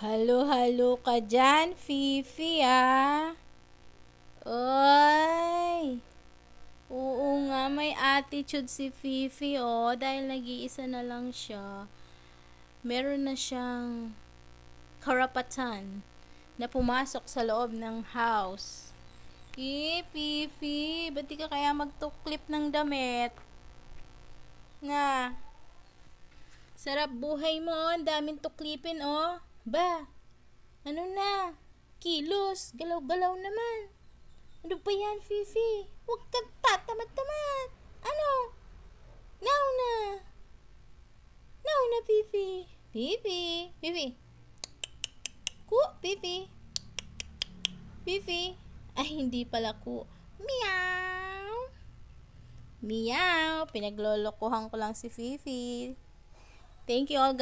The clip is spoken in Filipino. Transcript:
Halo-halo ka dyan, Fifi, ah. Oy! Oo nga, may attitude si Fifi, oh. Dahil nag-iisa na lang siya. Meron na siyang karapatan na pumasok sa loob ng house. Fifi, ba't di ka kaya magtuklip ng damit? Na, sarap buhay mo, ang daming tuklipin, oh. Ba, ano na? Kilos, galaw-galaw naman. Ano ba yan, Fifi? Huwag kang tatamad-tamad. Ano? Now na. Now na, Fifi. Fifi. Fifi. Ku, Fifi. Fifi. Ay, hindi pala ku. Meow. Meow. Pinaglolokohan ko lang si Fifi. Thank you all, guys.